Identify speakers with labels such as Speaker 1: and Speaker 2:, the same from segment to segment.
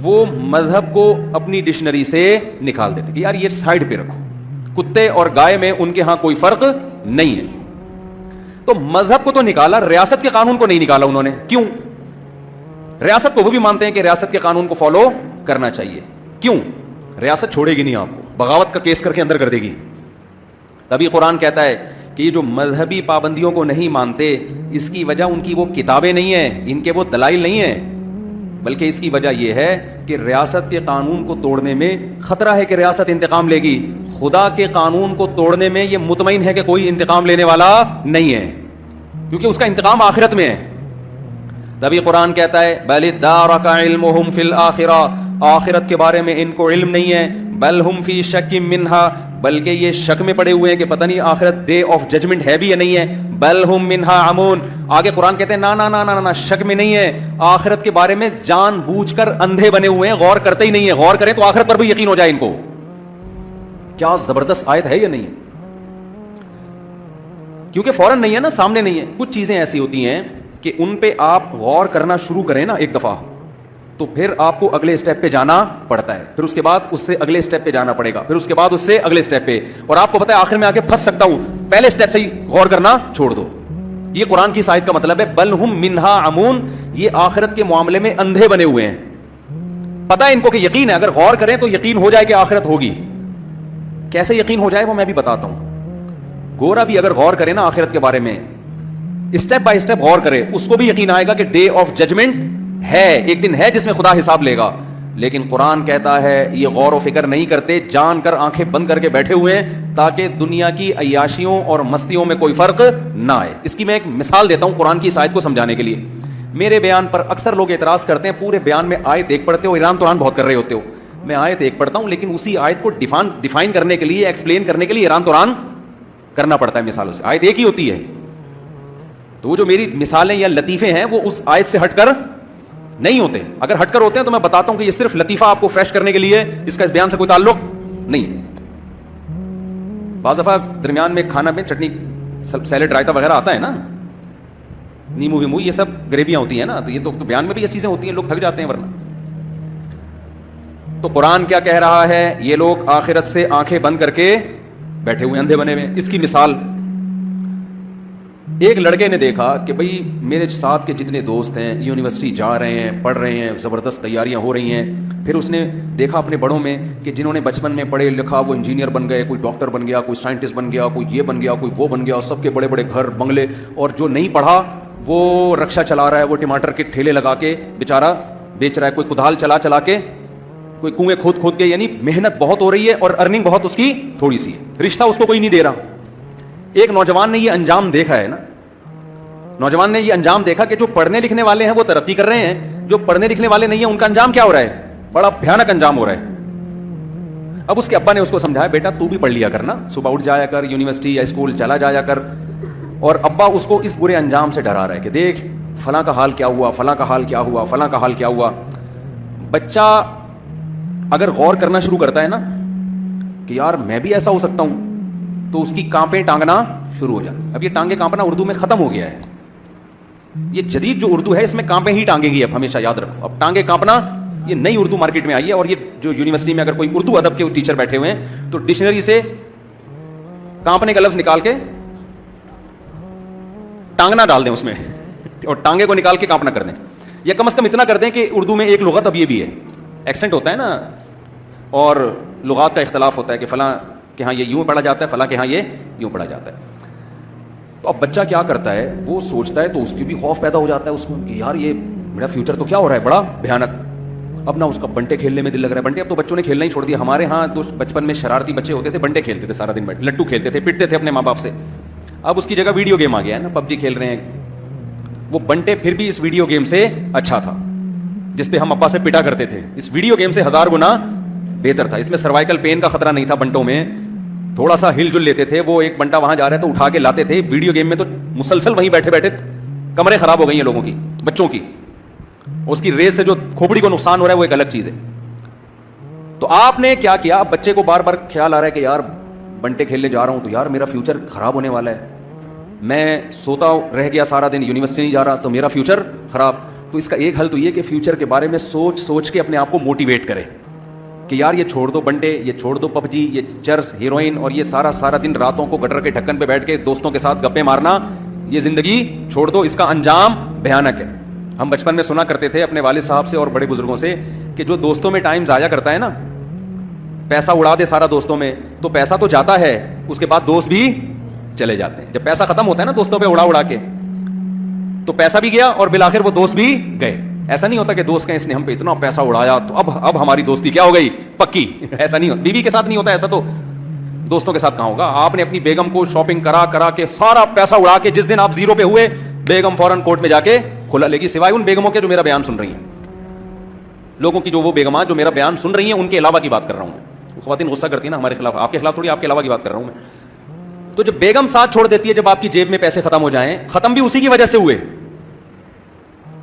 Speaker 1: وہ مذہب کو اپنی ڈکشنری سے نکال دیتے کہ یار یہ سائڈ پہ رکھو, کتے اور گائے میں ان کے ہاں کوئی فرق نہیں ہے. تو مذہب کو تو نکالا, ریاست کے قانون کو نہیں نکالا انہوں نے. کیوں؟ ریاست کو وہ بھی مانتے ہیں کہ ریاست کے قانون کو فالو کرنا چاہیے. کیوں؟ ریاست چھوڑے گی نہیں آپ کو, بغاوت کا کیس کر کے اندر کر دے گی. تبھی قرآن کہتا ہے کہ یہ جو مذہبی پابندیوں کو نہیں مانتے, اس کی وجہ ان کی وہ کتابیں نہیں ہیں, ان کے وہ دلائل نہیں ہیں, بلکہ اس کی وجہ یہ ہے کہ ریاست کے قانون کو توڑنے میں خطرہ ہے کہ ریاست انتقام لے گی. خدا کے قانون کو توڑنے میں یہ مطمئن ہے کہ کوئی انتقام لینے والا نہیں ہے, کیونکہ اس کا انتقام آخرت میں ہے. تبھی قرآن کہتا ہے بل ادارک علمہم فی الآخرہ, آخرت کے بارے میں ان کو علم نہیں ہے. بل ہم فی شک منہا, بلکہ یہ شک میں پڑے ہوئے ہیں کہ پتہ نہیں آخرت ڈے آف ججمنٹ ہے بھی یا نہیں ہے. بل ہم منہا عمون, آگے قرآن کہتے ہیں نا نا نا نا نا, شک میں نہیں ہے, آخرت کے بارے میں جان بوجھ کر اندھے بنے ہوئے ہیں, غور کرتے ہی نہیں ہے. غور کریں تو آخرت پر بھی یقین ہو جائے ان کو. کیا زبردست آیت ہے یا نہیں ہے؟ کیونکہ فوراً نہیں ہے نا, سامنے نہیں ہے. کچھ چیزیں ایسی ہوتی ہیں کہ ان پہ آپ غور کرنا شروع کریں نا ایک دفعہ, تو پھر آپ کو اگلے اسٹیپ پہ جانا پڑتا ہے, پھر اس کے بعد اس سے اگلے اسٹیپ پہ جانا پڑے گا, پھر اس کے بعد اس سے اگلے اسٹیپ پہ, اور آپ کو پتا ہے آخر میں آ کے پھنس سکتا ہوں. پہلے اسٹیپ سے ہی غور کرنا چھوڑ دو. یہ قرآن کی آیت کا مطلب ہے بل ہم منہا عمون, یہ آخرت کے معاملے میں اندھے بنے ہوئے ہیں. پتا ہے ان کو کہ یقین ہے, اگر غور کریں تو یقین ہو جائے کہ آخرت ہوگی. کیسے یقین ہو جائے وہ میں بھی بتاتا ہوں. گورا بھی اگر غور کرے نا آخرت کے بارے میں, اسٹیپ بائی اسٹیپ غور کرے, اس کو بھی یقین آئے گا کہ ڈے آف ججمنٹ ہے, ایک دن ہے جس میں خدا حساب لے گا. لیکن قرآن کہتا ہے یہ غور و فکر نہیں کرتے, جان کر آنکھیں بند کر کے بیٹھے ہوئے ہیں تاکہ دنیا کی عیاشیوں اور مستیوں میں کوئی فرق نہ آئے. اس کی میں ایک مثال دیتا ہوں قرآن کی اس آیت کو سمجھانے کے لیے. میرے بیان پر اکثر لوگ اعتراض کرتے ہیں, پورے بیان میں آیت ایک پڑھتے ہو, ایران تو بہت کر رہے ہوتے ہو. میں آیت ایک پڑھتا ہوں لیکن اسی آیت کو ڈیفائن کرنے کے لیے, ایکسپلین کرنے کے لیے ایران تو کرنا پڑتا ہے مثالوں سے. آیت ایک ہی ہوتی ہے, تو جو میری مثالیں یا لطیفے ہیں وہ اس آیت سے ہٹ کر نہیں ہوتے. اگر ہٹ کر ہوتے ہیں تو میں بتاتا ہوں کہ یہ صرف لطیفہ آپ کو فریش کرنے کے لیے, اس کا اس بیان سے کوئی تعلق نہیں ہے. بعض دفعہ درمیان میں کھانا میں چٹنی سیلڈ رائتا وغیرہ آتا ہے نا, نیمو ویمو, یہ سب گریویاں ہوتی ہیں نا, تو یہ تو بیان میں بھی یہ چیزیں ہوتی ہیں, لوگ تھک جاتے ہیں ورنہ. تو قرآن کیا کہہ رہا ہے, یہ لوگ آخرت سے آنکھیں بند کر کے بیٹھے ہوئے, اندھے بنے ہوئے. اس کی مثال, ایک لڑکے نے دیکھا کہ بھئی میرے ساتھ کے جتنے دوست ہیں یونیورسٹی جا رہے ہیں, پڑھ رہے ہیں, زبردست تیاریاں ہو رہی ہیں. پھر اس نے دیکھا اپنے بڑوں میں کہ جنہوں نے بچپن میں پڑھے لکھا وہ انجینئر بن گئے, کوئی ڈاکٹر بن گیا, کوئی سائنٹسٹ بن گیا, کوئی یہ بن گیا, کوئی وہ بن گیا, سب کے بڑے بڑے گھر بنگلے. اور جو نہیں پڑھا وہ رکشہ چلا رہا ہے, وہ ٹماٹر کے ٹھیلے لگا کے بیچارہ بیچ رہا ہے, کوئی کدال چلا کے, کوئی کنویں کھود کے. یعنی محنت بہت ہو رہی ہے اور ارننگ بہت اس کی تھوڑی سی ہے, رشتہ اس کو کوئی نہیں دے رہا. ایک نوجوان نے یہ انجام دیکھا ہے نا, نوجوان نے یہ انجام دیکھا کہ جو پڑھنے لکھنے والے ہیں وہ ترقی کر رہے ہیں, جو پڑھنے لکھنے والے نہیں ہیں ان کا انجام کیا ہو رہا ہے, بڑا بھیانک انجام ہو رہا ہے. اب اس کے ابا نے اس کو سمجھایا, بیٹا تو بھی پڑھ لیا کرنا, صبح اٹھ جایا کر, یونیورسٹی یا اسکول چلا جایا کر. اور ابا اس کو اس برے انجام سے ڈرا رہا ہے کہ دیکھ فلاں کا حال کیا ہوا, فلاں کا حال کیا ہوا, فلاں کا حال کیا ہوا. بچہ اگر غور کرنا شروع کرتا ہے نا کہ یار میں بھی ایسا ہو سکتا ہوں, تو اس کی کانپیں ٹانگنا شروع ہو جاتی. اب یہ ٹانگیں کانپنا اردو میں ختم ہو گیا ہے, یہ جدید جو اردو ہے اس میں کانپیں ہی ٹانگیں گی, اب ہمیشہ یاد رکھو. اب ٹانگیں کانپنا یہ نئی اردو مارکیٹ میں آئی ہے, اور یہ جو یونیورسٹی میں اگر کوئی اردو ادب کے ٹیچر بیٹھے ہوئے ہیں تو ڈکشنری سے کانپنے کا لفظ نکال کے ٹانگنا ڈال دیں اس میں, اور ٹانگے کو نکال کے کانپنا کر دیں, یا کم از کم اتنا کر دیں کہ اردو میں ایک لغت اب یہ بھی ہے, ایکسنٹ ہوتا ہے نا, اور لغات کا اختلاف ہوتا ہے کہ فلاں کہ ہاں یہ یوں پڑھا جاتا ہے, فلاں کہ ہاں یہ یوں پڑھا جاتا ہے. تو اب بچہ کیا کرتا ہے, وہ سوچتا ہے, تو اس کی بھی خوف پیدا ہو جاتا ہے اس کو کہ یار یہ میرا فیوچر تو کیا ہو رہا ہے بڑا بھیانک. اب نہ اس کا بنٹے کھیلنے میں دل لگ رہا ہے, بنٹے اب تو بچوں نے کھیلنا ہی چھوڑ دیا. ہمارے ہاں تو بچپن میں شرارتی بچے ہوتے تھے, بنٹے کھیلتے تھے سارا دن, بیٹھ لٹو کھیلتے تھے, پٹتے تھے اپنے ماں باپ سے. اب اس کی جگہ ویڈیو گیم آ گیا ہے نا, پب جی کھیل رہے ہیں. وہ بنٹے پھر بھی اس ویڈیو گیم سے اچھا تھا, جس پہ ہم ابا سے پٹا کرتے تھے, اس ویڈیو گیم سے 1000 گنا بہتر تھا. اس میں سروائیکل پین کا خطرہ نہیں تھا بنٹوں میں, تھوڑا سا ہل جل لیتے تھے. وہ ایک بنٹا وہاں جا رہا ہے تو اٹھا کے لاتے تھے. ویڈیو گیم میں تو مسلسل وہیں بیٹھے بیٹھے کمرے خراب ہو گئی ہیں لوگوں کی, بچوں کی. اس کی ریس سے جو کھوپڑی کو نقصان ہو رہا ہے وہ ایک الگ چیز ہے. تو آپ نے کیا کیا, بچے کو بار بار خیال آ رہا ہے کہ یار بنٹے کھیلنے جا رہا ہوں تو یار میرا فیوچر خراب ہونے والا ہے, میں سوتا رہ گیا سارا دن, یونیورسٹی نہیں جا رہا تو میرا فیوچر خراب. تو اس کا ایک حل تو یہ کہ فیوچر کے بارے میں سوچ سوچ کے اپنے آپ کو موٹیویٹ کرے کہ یار یہ چھوڑ دو بنٹے, یہ چھوڑ دو پب جی, یہ چرس, ہیروئن اور یہ سارا دن راتوں کو گٹر کے ڈھکن پہ بیٹھ کے دوستوں کے ساتھ گپے مارنا, یہ زندگی چھوڑ دو, اس کا انجام بھیانک ہے. ہم بچپن میں سنا کرتے تھے اپنے والد صاحب سے اور بڑے بزرگوں سے کہ جو دوستوں میں ٹائم ضائع کرتا ہے نا, پیسہ اڑا دے سارا دوستوں میں, تو پیسہ تو جاتا ہے, اس کے بعد دوست بھی چلے جاتے ہیں. جب پیسہ ختم ہوتا ہے نا دوستوں پہ اڑا کے, تو پیسہ بھی گیا اور بالآخر وہ دوست بھی گئے. ایسا نہیں ہوتا کہ دوست کہیں اس نے ہم پہ اتنا پیسہ اڑایا تو اب ہماری دوستی کیا ہو گئی پکی. ایسا نہیں ہوتا, بیوی کے ساتھ نہیں ہوتا ایسا, تو دوستوں کے ساتھ کہاں ہوگا. آپ نے اپنی بیگم کو شاپنگ کرا کے سارا پیسہ اڑا کے جس دن آپ زیرو پہ ہوئے, بیگم فوراً کورٹ میں جا کے کھلا لے گی, سوائے ان بیگموں کے جو میرا بیان سن رہی ہیں. لوگوں کی جو وہ بیگماں جو میرا بیان سن رہی ہیں ان کے علاوہ کی بات کر رہا ہوں میں. خواتین غصہ کرتی ہیں نا ہمارے خلاف, آپ کے خلاف تھوڑی, آپ کے علاوہ کی بات کر رہا ہوں میں. تو جب بیگم ساتھ چھوڑ دیتی ہے, جب آپ کی جیب میں پیسے ختم ہو جائیں, ختم بھی اسی کی وجہ سے ہوئے,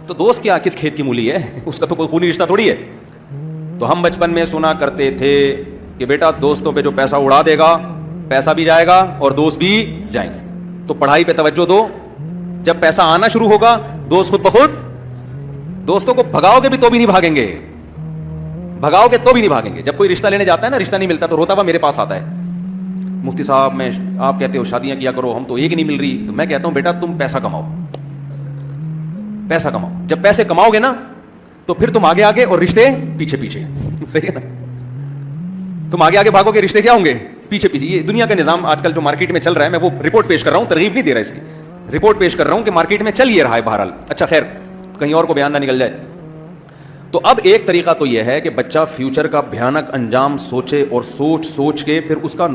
Speaker 1: تو دوست کیا کس کھیت کی مولی ہے, اس کا تو کوئی خونی رشتہ تھوڑی ہے. تو ہم بچپن میں سنا کرتے تھے کہ بیٹا دوستوں پہ جو پیسہ اڑا دے گا, پیسہ بھی جائے گا اور دوست بھی جائیں گے, تو پڑھائی پہ توجہ دو. جب پیسہ آنا شروع ہوگا دوست خود بخود, دوستوں کو بھگاؤ گے بھی تو بھی نہیں بھاگیں گے, بھگاؤ گے تو بھی نہیں بھاگیں گے. جب کوئی رشتہ لینے جاتا ہے نا, رشتہ نہیں ملتا تو روتا ہوا میرے پاس آتا ہے, مفتی صاحب میں آپ کہتے ہو شادیاں کیا کرو, ہم تو ایک نہیں مل رہی. تو میں کہتا ہوں بیٹا تم پیسہ کماؤ, پیسہ کماؤ. جب پیسے کماؤ گے نا تو پھر تم آگے آگے اور رشتے پیچھے پیچھے. صحیح ہے نا, تم آگے آگے بھاگو گے, رشتے کیا ہوں گے پیچھے پیچھے. یہ دنیا کا نظام آج کل جو مارکیٹ میں چل رہا ہے, میں وہ رپورٹ پیش کر رہا ہوں, ترغیب نہیں دے رہا اس کی, رپورٹ پیش کر رہا ہوں کہ مارکیٹ میں چل یہ رہا ہے بہرحال. اچھا خیر, کہیں اور کو بیان نہ نکل جائے. تو اب ایک طریقہ تو یہ ہے کہ بچہ فیوچر کا بھیانک انجام سوچے, اور سوچ کے پھر اس کا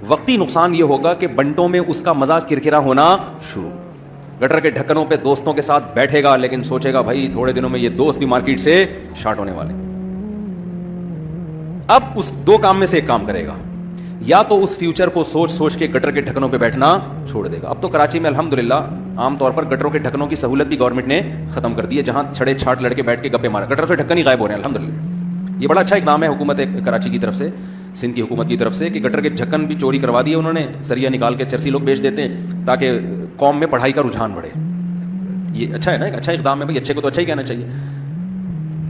Speaker 1: وقتی نقصان یہ ہوگا کہ بنٹوں میں اس کا مزہ کرکرا ہونا شروع. گٹر کے ڈھکنوں پہ دوستوں کے ساتھ بیٹھے گا, لیکن سوچے گا بھائی تھوڑے دنوں میں یہ دوست بھی مارکیٹ سے شارٹ ہونے والے. اب اس دو کام میں سے ایک کام کرے گا, یا تو اس فیوچر کو سوچ کے گٹر کے ڈھکنوں پہ بیٹھنا چھوڑ دے گا. اب تو کراچی میں الحمدللہ عام طور پر گٹروں کے ڈھکنوں کی سہولت بھی گورنمنٹ نے ختم کر دی ہے, جہاں چھڑے چھاٹ لڑکے بیٹھ کے گپے مارا, گٹر سے ڈھکن ہی غائب ہو رہے ہیں الحمدللہ. یہ بڑا اچھا اقدام ہے حکومت کراچی کی طرف سے, سندھ کی حکومت کی طرف سے, کہ گٹر کے ڈھکن بھی چوری کروا دیے انہوں نے, سریا نکال کے چرسی لوگ بیچ دیتے ہیں تاکہ قوم میں پڑھائی کا رجحان بڑھے. یہ اچھا ہے نا, ایک اچھا اقدام ہے بھائی, اچھے کو تو اچھا ہی کہنا چاہیے,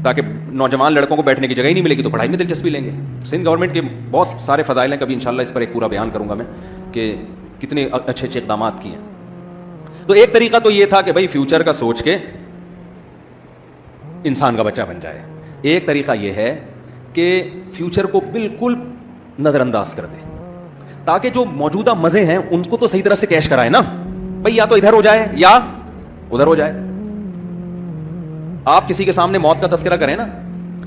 Speaker 1: تاکہ نوجوان لڑکوں کو بیٹھنے کی جگہ ہی نہیں ملے گی تو پڑھائی میں دلچسپی لیں گے. سندھ گورنمنٹ کے بہت سارے فضائل ہیں, کبھی انشاءاللہ اس پر ایک پورا بیان کروں گا میں کہ کتنے اچھے اچھے اقدامات کیے ہیں. تو ایک طریقہ تو یہ تھا کہ بھائی فیوچر کا سوچ کے انسان کا بچہ بن جائے. ایک طریقہ یہ ہے کہ فیوچر کو بالکل نظر انداز کر دے, تاکہ جو موجودہ مزے ہیں ان کو تو صحیح طرح سے کیش کرائے نا بھائی, یا تو ادھر ہو جائے یا ادھر ہو جائے. آپ کسی کے سامنے موت کا تذکرہ کریں نا,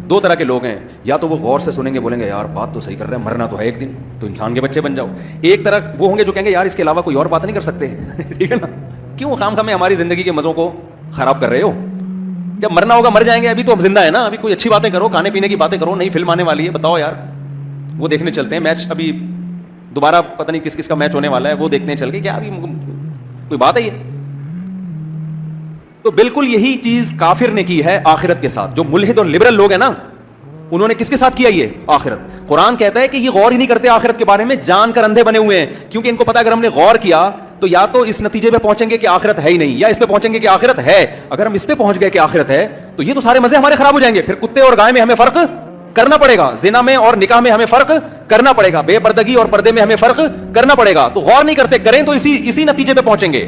Speaker 1: دو طرح کے لوگ ہیں, یا تو وہ غور سے سنیں گے, بولیں گے یار بات تو صحیح کر رہے ہیں, مرنا تو ہے ایک دن, تو انسان کے بچے بن جاؤ. ایک طرح وہ ہوں گے جو کہیں گے یار اس کے علاوہ کوئی اور بات نہیں کر سکتے. ٹھیک ہے نا, کیوں خام میں ہماری زندگی کے مزوں کو خراب کر رہے ہو, جب مرنا ہوگا مر جائیں گے, ابھی تو اب زندہ ہے نا, ابھی کوئی اچھی باتیں کرو, کھانے پینے کی باتیں کرو, نئی فلم آنے والی ہے, بتاؤ یار وہ دیکھنے چلتے ہیں, میچ ابھی دوبارہ پتہ نہیں کس کس کا میچ ہونے والا ہے, وہ دیکھنے چل کے, کیا ابھی کوئی بات ہے یہ. تو بالکل یہی چیز کافر نے کی ہے آخرت کے ساتھ. جو ملحد اور لبرل لوگ ہیں نا, انہوں نے کس کے ساتھ کیا یہ آخرت. قرآن کہتا ہے کہ یہ غور ہی نہیں کرتے آخرت کے بارے میں, جان کر اندھے بنے ہوئے ہیں, کیونکہ ان کو پتا اگر ہم نے غور کیا تو یا تو اس نتیجے پہ پہنچیں گے کہ آخرت ہے ہی نہیں, یا اس پہ پہنچیں گے کہ آخرت ہے. اگر ہم اس پہ پہنچ گئے کہ آخرت ہے تو یہ تو سارے مزے ہمارے خراب ہو جائیں گے. پھر کتے اور گائے میں ہمیں فرق کرنا پڑے گا, زنا میں اور نکاح میں ہمیں فرق کرنا پڑے گا, بے پردگی اور پردے میں ہمیں فرق کرنا پڑے گا. تو غور نہیں کرتے, کریں تو اسی نتیجے پہ پہنچیں گے.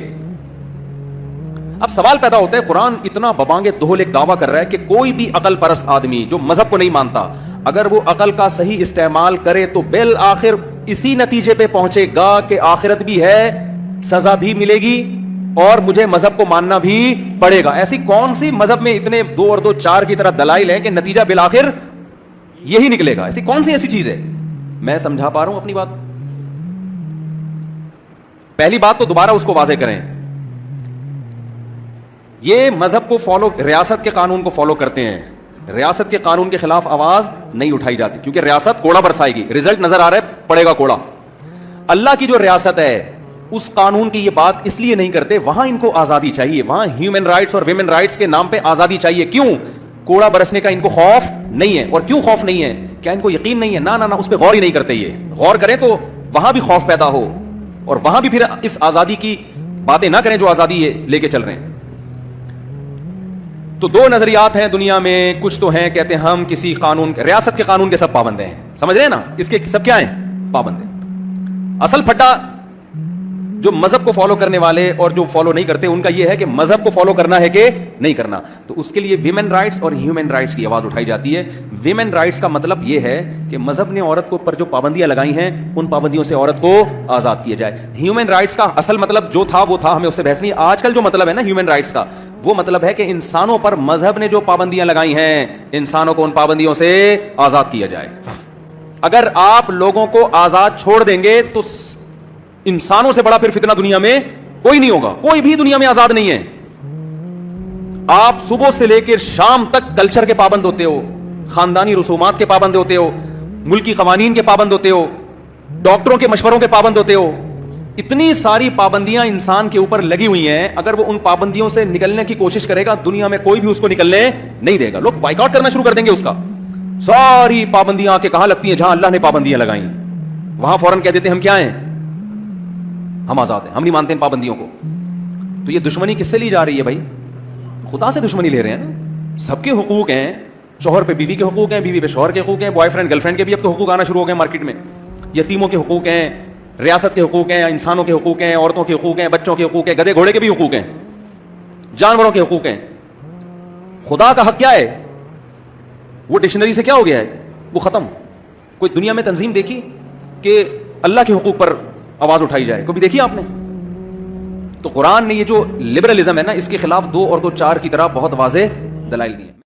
Speaker 1: اب سوال پیدا ہوتا ہے, قرآن اتنا ببانگے دہل ایک دعویٰ کر رہا ہے کہ کوئی بھی عقل پرست آدمی جو مذہب کو نہیں مانتا, اگر وہ عقل کا صحیح استعمال کرے تو بالآخر اسی نتیجے پہ پہنچے گا کہ آخرت بھی ہے, سزا بھی ملے گی, اور مجھے مذہب کو ماننا بھی پڑے گا. ایسی کون سی مذہب میں اتنے 2 اور 2 4 کی طرح دلائل ہے کہ نتیجہ بالآخر یہی نکلے گا؟ ایسی کون سی ایسی چیز ہے؟ میں سمجھا پا رہا ہوں اپنی بات؟ پہلی بات تو دوبارہ اس کو واضح کریں, یہ مذہب کو فالو, ریاست کے قانون کو فالو کرتے ہیں, ریاست کے قانون کے خلاف آواز نہیں اٹھائی جاتی, کیونکہ ریاست کوڑا برسائے گی, رزلٹ نظر آ رہا ہے پڑے گا کوڑا. اللہ کی جو ریاست ہے اس قانون کی یہ بات اس لیے نہیں کرتے, وہاں ان کو آزادی چاہیے, وہاں ہیومن رائٹس اور ویمن رائٹس کے نام پہ آزادی چاہیے. کیوں؟ کوڑا برسنے کا ان کو خوف نہیں ہے. اور کیوں خوف نہیں ہے؟ کیا ان کو یقین نہیں ہے؟ نہ اس پہ غور ہی نہیں کرتے. یہ غور کریں تو وہاں بھی خوف پیدا ہو, اور وہاں بھی پھر اس آزادی کی باتیں نہ کریں جو آزادی یہ لے کے چل رہے ہیں. تو دو نظریات ہیں دنیا میں. کچھ تو ہیں کہتے ہیں ہم کسی قانون ریاست کے قانون کے سب پابند ہیں, سمجھ رہے ہیں نا, اس کے سب کیا ہیں, پابند ہیں. اصل پھٹا جو مذہب کو فالو کرنے والے اور جو فالو نہیں کرتے ان کا یہ ہے کہ مذہب کو فالو کرنا ہے کہ نہیں کرنا. تو اس کے لیے ویمن رائٹس اور ہیومن رائٹس کی آواز اٹھائی جاتی ہے. ویمن رائٹس کا مطلب یہ ہے کہ مذہب نے عورت کو پر جو پابندیاں لگائی ہیں ان پابندیوں سے عورت کو آزاد کیا جائے. ہیومن رائٹس کا اصل مطلب جو تھا وہ تھا, ہمیں اس سے بحث نہیں. آج کل جو مطلب ہے نا ہیومن رائٹس کا, وہ مطلب ہے کہ انسانوں پر مذہب نے جو پابندیاں لگائی ہیں انسانوں کو ان پابندیوں سے آزاد کیا جائے. اگر آپ لوگوں کو آزاد چھوڑ دیں گے تو انسانوں سے بڑا پھر فتنہ دنیا میں کوئی نہیں ہوگا. کوئی بھی دنیا میں آزاد نہیں ہے. آپ صبح سے لے کے شام تک کلچر کے پابند ہوتے ہو, خاندانی رسومات کے پابند ہوتے ہو, ملکی قوانین کے پابند ہوتے ہو, ڈاکٹروں کے مشوروں کے پابند ہوتے ہو. اتنی ساری پابندیاں انسان کے اوپر لگی ہوئی ہیں, اگر وہ ان پابندیوں سے نکلنے کی کوشش کرے گا دنیا میں کوئی بھی اس کو نکلنے نہیں دے گا. لوگ بائیکاٹ کرنا شروع کر دیں گے اس کا. ساری پابندیاں آ کے کہاں لگتی ہیں, جہاں اللہ نے پابندیاں لگائی وہاں فوراً کہہ دیتے ہیں ہم کیا ہیں, ہم آزاد ہیں, ہم نہیں مانتے ان پابندیوں کو. تو یہ دشمنی کس سے لی جا رہی ہے بھائی؟ خدا سے دشمنی لے رہے ہیں نا. سب کے حقوق ہیں, شوہر پہ بیوی کے حقوق ہیں, بیوی پہ شوہر کے حقوق ہیں, بوائے فرینڈ گرل فرینڈ کے بھی اب تو حقوق آنا شروع ہو گئے مارکیٹ میں. یتیموں کے حقوق ہیں, ریاست کے حقوق ہیں, انسانوں کے حقوق ہیں, عورتوں کے حقوق ہیں, بچوں کے حقوق ہیں, گدھے گھوڑے کے بھی حقوق ہیں, جانوروں کے حقوق ہیں. خدا کا حق کیا ہے وہ ڈکشنری سے کیا ہو گیا ہے, وہ ختم. کوئی دنیا میں تنظیم دیکھی کہ اللہ کے حقوق پر آواز اٹھائی جائے؟ کبھی دیکھی آپ نے؟ تو قرآن نے یہ جو لبرلزم ہے نا اس کے خلاف 2 اور 2 4 کی طرح بہت واضح دلائل دیے.